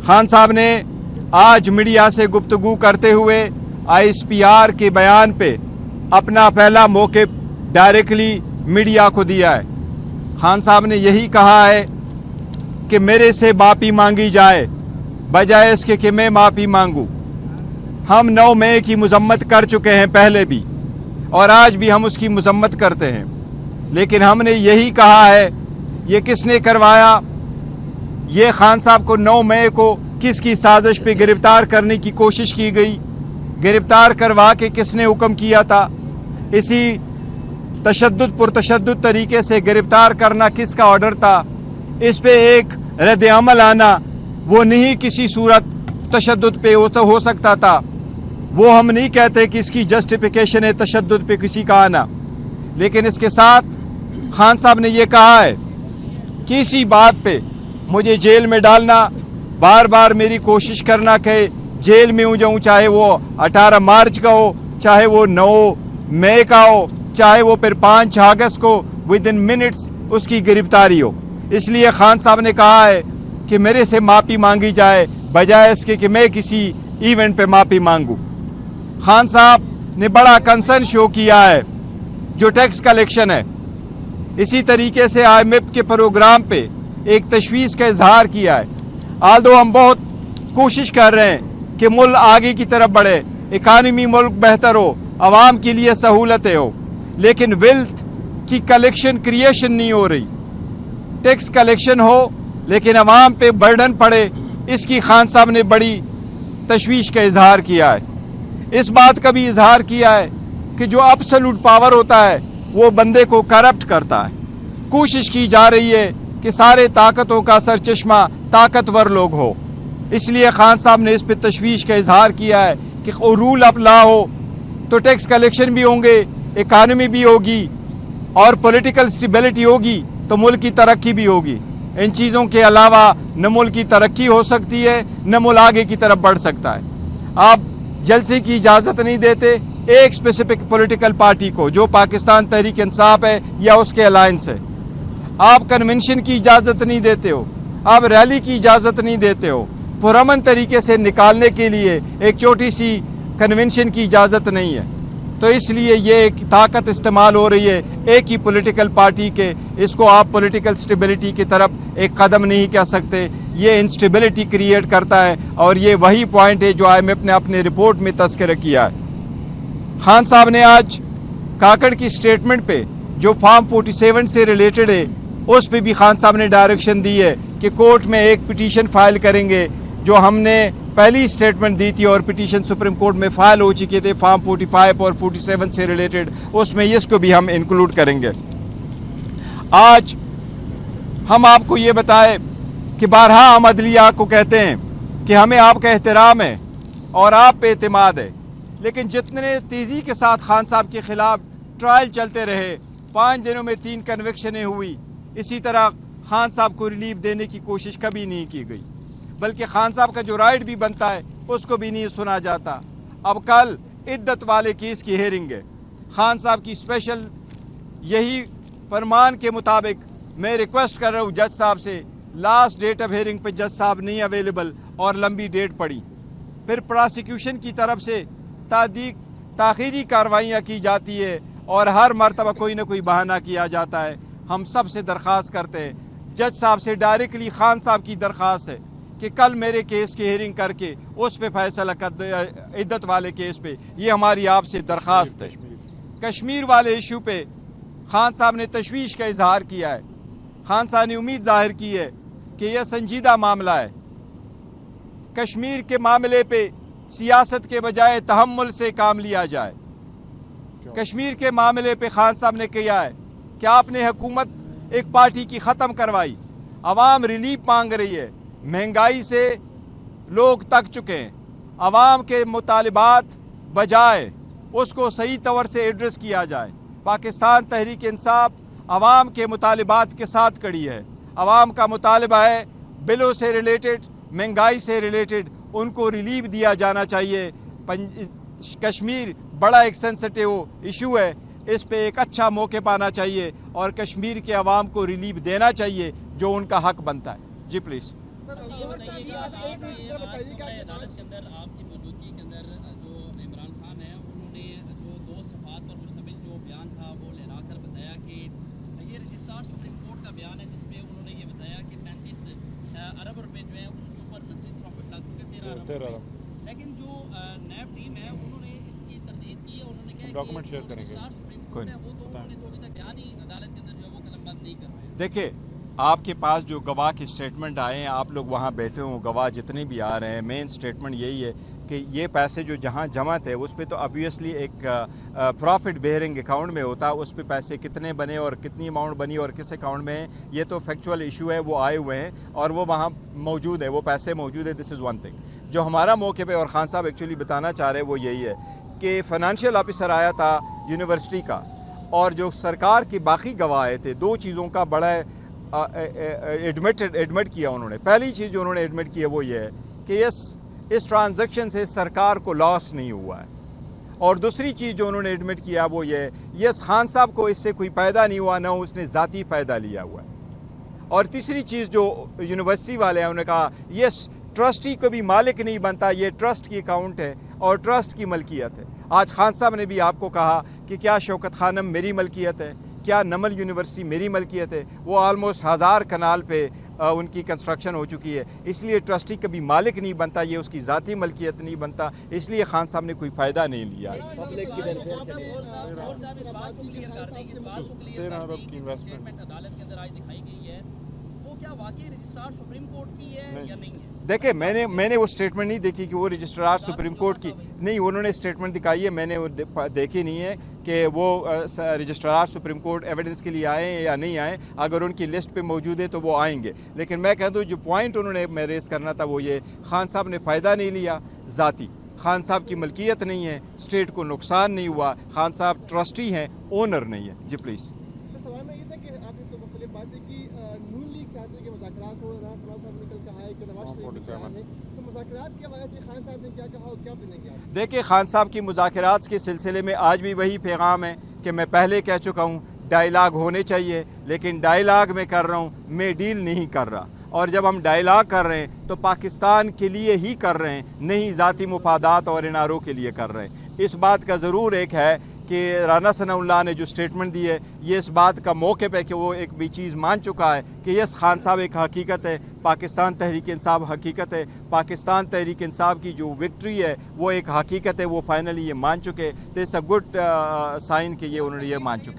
खान साहब ने आज मीडिया से गुफ्तगू करते हुए ISPR के बयान पे अपना पहला मौक़िफ़ डायरेक्टली मीडिया को दिया है। खान साहब ने यही कहा है कि मेरे से माफ़ी मांगी जाए बजाय इसके कि मैं माफ़ी मांगूं। हम 9 मई की मजम्मत कर चुके हैं पहले भी, और आज भी हम उसकी मजम्मत करते हैं, लेकिन हमने यही कहा है ये किसने करवाया, ये खान साहब को 9 मई को किसकी साजिश पे गिरफ्तार करने की कोशिश की गई, गिरफ्तार करवा के किसने हुक्म किया था, इसी तशद्दुद पुरतशद्दुद तरीके से गिरफ्तार करना किसका ऑर्डर था, इस पे एक रद्द अमल आना वो नहीं किसी सूरत तशद्दुद पे हो सकता था। वो हम नहीं कहते कि इसकी जस्टिफिकेशन है तशद्दुद पे किसी का आना, लेकिन इसके साथ खान साहब ने ये कहा है कि इसी बात पे मुझे जेल में डालना, बार बार मेरी कोशिश करना कि जेल में हो जाऊँ, चाहे वो 18 मार्च का हो, चाहे वो 9 मई का हो, चाहे वो फिर 5 अगस्त को विद इन मिनट्स उसकी गिरफ्तारी हो। इसलिए खान साहब ने कहा है कि मेरे से माफ़ी मांगी जाए बजाय इसके कि मैं किसी इवेंट पे माफ़ी मांगूं। खान साहब ने बड़ा कंसर्न शो किया है जो टैक्स कलेक्शन है। इसी तरीके से IMF के प्रोग्राम पे एक तशवीश का इजहार किया है। आल्दो हम बहुत कोशिश कर रहे हैं कि मुल्क आगे की तरफ बढ़े, इकानमी मुल्क बेहतर हो, आवाम के लिए सहूलतें हो, लेकिन वेल्थ की कलेक्शन क्रिएशन नहीं हो रही। टैक्स कलेक्शन हो लेकिन आवाम पे बर्डन पड़े, इसकी खान साहब ने बड़ी तशवीश का इजहार किया है। इस बात का भी इजहार किया है कि जो एब्सोल्यूट पावर होता है वो बंदे को करप्ट करता है। कोशिश की जा रही है कि सारे ताकतों का सरचश्मा ताकतवर लोग हो। इसलिए खान साहब ने इस पर तशवीश का इजहार किया है कि रूल ऑफ लॉ हो तो टैक्स कलेक्शन भी होंगे, इकानमी भी होगी और पॉलिटिकल स्टेबिलिटी होगी तो मुल्क की तरक्की भी होगी। इन चीज़ों के अलावा न मुल्क की तरक्की हो सकती है, न मुल्क आगे की तरफ बढ़ सकता है। आप जलसे की इजाज़त नहीं देते एक स्पेसिफिक पॉलिटिकल पार्टी को जो पाकिस्तान तहरीक इंसाफ है या उसके अलायंस है। आप कन्वेंशन की इजाज़त नहीं देते हो, आप रैली की इजाज़त नहीं देते हो। पुरअमन तरीके से निकालने के लिए एक छोटी सी कन्वेंशन की इजाज़त नहीं है। तो इसलिए ये एक ताकत इस्तेमाल हो रही है एक ही पॉलिटिकल पार्टी के। इसको आप पॉलिटिकल स्टेबिलिटी की तरफ एक कदम नहीं कह सकते, ये इंस्टेबिलिटी क्रिएट करता है। और ये वही पॉइंट है जो IMF ने अपने रिपोर्ट में तस्करा किया है। खान साहब ने आज काकड़ की स्टेटमेंट पे जो फॉर्म 47 से रिलेटेड है उस पे भी खान साहब ने डायरेक्शन दी है कि कोर्ट में एक पिटीशन फाइल करेंगे। जो हमने पहली स्टेटमेंट दी थी और पिटीशन सुप्रीम कोर्ट में फाइल हो चुके थे फॉर्म 45 और 47 से रिलेटेड, उसमें इसको भी हम इंक्लूड करेंगे। आज हम आपको ये बताएं कि बारहा हम अदलिया को कहते हैं कि हमें आपका एहतराम है और आप पे एतमाद है, लेकिन जितने तेज़ी के साथ खान साहब के ख़िलाफ़ ट्रायल चलते रहे, 5 दिनों में 3 कन्विक्शनें हुई, इसी तरह खान साहब को रिलीफ देने की कोशिश कभी नहीं की गई, बल्कि खान साहब का जो राइट भी बनता है उसको भी नहीं सुना जाता। अब कल इद्दत वाले केस की हेयरिंग है। खान साहब की स्पेशल यही फरमान के मुताबिक मैं रिक्वेस्ट कर रहा हूँ जज साहब से, लास्ट डेट ऑफ हेयरिंग पे जज साहब नहीं अवेलेबल और लंबी डेट पड़ी, फिर प्रोसिक्यूशन की तरफ से ताख़ीरी कार्रवाइयाँ की जाती है और हर मरतबा कोई ना कोई बहाना किया जाता है। हम सब से दरख्वास्त करते हैं, जज साहब से डायरेक्टली खान साहब की दरख्वास्त है कि कल मेरे केस की हेयरिंग करके उस पे फैसला कर इद्दत वाले केस पे, ये हमारी आपसे दरख्वास्त है। कश्मीर वाले इशू पे खान साहब ने तशवीश का इजहार किया है। खान साहब ने उम्मीद जाहिर की है कि यह संजीदा मामला है। कश्मीर के मामले पे सियासत के बजाय तहम्मुल से काम लिया जाए। कश्मीर के मामले पे खान साहब ने किया है कि आपने हुकूमत एक पार्टी की ख़त्म करवाई, आवाम रिलीफ मांग रही है, महंगाई से लोग तक चुके हैं, आवाम के मुतालिबात बजाय उसको सही तौर से एड्रेस किया जाए। पाकिस्तान तहरीक इंसाफ आवाम के मुतालिबात के साथ खड़ी है। आवाम का मुतालिबा है बिलों से रिलेटेड, महंगाई से रिलेटेड उनको रिलीफ दिया जाना चाहिए। कश्मीर बड़ा एक सेंसिटिव इशू है, इस पे एक अच्छा मौके पाना चाहिए और कश्मीर के अवाम को रिलीफ देना चाहिए जो उनका हक बनता है। जी प्लीज़। عدالت کے اندر آپ کی موجودگی کے اندر جو عمران خان ہیں انہوں نے جو 2 صفحات پر مشتمل جو بیان تھا وہ لہرا کر بتایا کہ یہ رجسٹرار سپریم کورٹ کا بیان ہے جس میں انہوں نے یہ بتایا کہ 35 ارب روپے جو ہیں اس کے اوپر مزید پروفٹ لگ چکے 13 ارب، لیکن جو نیب ٹیم ہے انہوں نے اس کی تردید کی ہے، انہوں نے کہا ڈاکومنٹ شیئر کریں گے رجسٹرار سپریم کورٹ ہے وہ تو انہوں نے تو ابھی تک بیان ہی عدالت کے اندر جو ہے وہ قلم بند نہیں کر رہے ہیں۔ دیکھیں آپ کے پاس جو گواہ کی سٹیٹمنٹ آئے ہیں، آپ لوگ وہاں بیٹھے ہوں، گواہ جتنے بھی آ رہے ہیں، مین سٹیٹمنٹ یہی ہے کہ یہ پیسے جو جہاں جمع تھے اس پہ تو obviously ایک پروفٹ بیئرنگ اکاؤنٹ میں ہوتا، اس پہ پیسے کتنے بنے اور کتنی اماؤنٹ بنی اور کس اکاؤنٹ میں ہیں، یہ تو فیکچول ایشو ہے، وہ آئے ہوئے ہیں اور وہ وہاں موجود ہے، وہ پیسے موجود ہے، دس از ون تھنگ۔ جو ہمارا موقع پہ اور خان صاحب ایکچولی بتانا چاہ رہے ہیں وہ یہی ہے کہ فائنانشیل آفیسر آیا تھا یونیورسٹی کا، اور جو سرکار کے باقی گواہ آئے تھے، 2 چیزوں کا بڑا ایڈمٹ کیا انہوں نے۔ پہلی چیز جو انہوں نے ایڈمٹ کی ہے وہ یہ ہے کہ اس ٹرانزیکشن سے سرکار کو لاس نہیں ہوا ہے، اور دوسری چیز جو انہوں نے ایڈمٹ کیا وہ یہ ہے یس خان صاحب کو اس سے کوئی فائدہ نہیں ہوا، نہ اس نے ذاتی فائدہ لیا ہوا ہے۔ اور تیسری چیز جو یونیورسٹی والے ہیں انہوں نے کہا یس ٹرسٹی کو بھی مالک نہیں بنتا، یہ ٹرسٹ کی اکاؤنٹ ہے اور ٹرسٹ کی ملکیت ہے۔ آج خان صاحب نے بھی آپ کو کہا کہ کیا شوکت خانم میری ملکیت ہے، کیا نمل یونیورسٹی میری ملکیت ہے، وہ آلموسٹ 1000 کنال پہ ان کی کنسٹرکشن ہو چکی ہے، اس لیے ٹرسٹی کبھی مالک نہیں بنتا، یہ اس کی ذاتی ملکیت نہیں بنتا، اس لیے خان صاحب نے کوئی فائدہ نہیں لیا۔ عدالت کے اندر آج دکھائی گئی ہے وہ کیا واقعی رجسٹرار سپریم کورٹ کی ہے یا نہیں ہے؟ دیکھیں میں نے وہ سٹیٹمنٹ نہیں دیکھی کہ وہ رجسٹرار سپریم کورٹ کی نہیں، انہوں نے سٹیٹمنٹ دکھائی ہے، میں نے وہ دیکھی نہیں ہے کہ وہ رجسٹرار سپریم کورٹ ایویڈنس کے لیے آئے ہیں یا نہیں آئے۔ اگر ان کی لسٹ پہ موجود ہے تو وہ آئیں گے، لیکن میں کہہ دوں جو پوائنٹ انہوں نے میں ریز کرنا تھا وہ یہ خان صاحب نے فائدہ نہیں لیا ذاتی، خان صاحب کی ملکیت نہیں ہے، اسٹیٹ کو نقصان نہیں ہوا، خان صاحب ٹرسٹی ہیں، اونر نہیں ہے۔ جی پلیز۔ سوال میں یہ تھا کہ آپ نے تو مختلف باتیں کی، نون لیگ چاہتے ہیں کہ مذاکرات ہو، راز نواز صاحب نے کل کہا ہے کہ نواز شریف ہے، تو مذاکرات کے حوالے سے خان صاحب نے کیا کہا اور کیا بنیں گے آپ؟ دیکھیں خان صاحب کی مذاکرات کے سلسلے میں آج بھی وہی پیغام ہے کہ میں پہلے کہہ چکا ہوں ڈائیلاگ ہونے چاہیے، لیکن ڈائیلاگ میں کر رہا ہوں، میں ڈیل نہیں کر رہا، اور جب ہم ڈائیلاگ کر رہے ہیں تو پاکستان کے لیے ہی کر رہے ہیں، نہیں ذاتی مفادات اور اناروں کے لیے کر رہے ہیں۔ اس بات کا ضرور ایک ہے کہ رانا ثناء اللہ نے جو سٹیٹمنٹ دی ہے یہ اس بات کا موقع پہ کہ وہ ایک بھی چیز مان چکا ہے کہ یس خان صاحب ایک حقیقت ہے، پاکستان تحریک انصاف حقیقت ہے، پاکستان تحریک انصاف کی جو وکٹری ہے وہ ایک حقیقت ہے، وہ فائنلی یہ مان چکے، تو اٹس اے گڈ سائن کہ یہ انہوں نے یہ مان چکے۔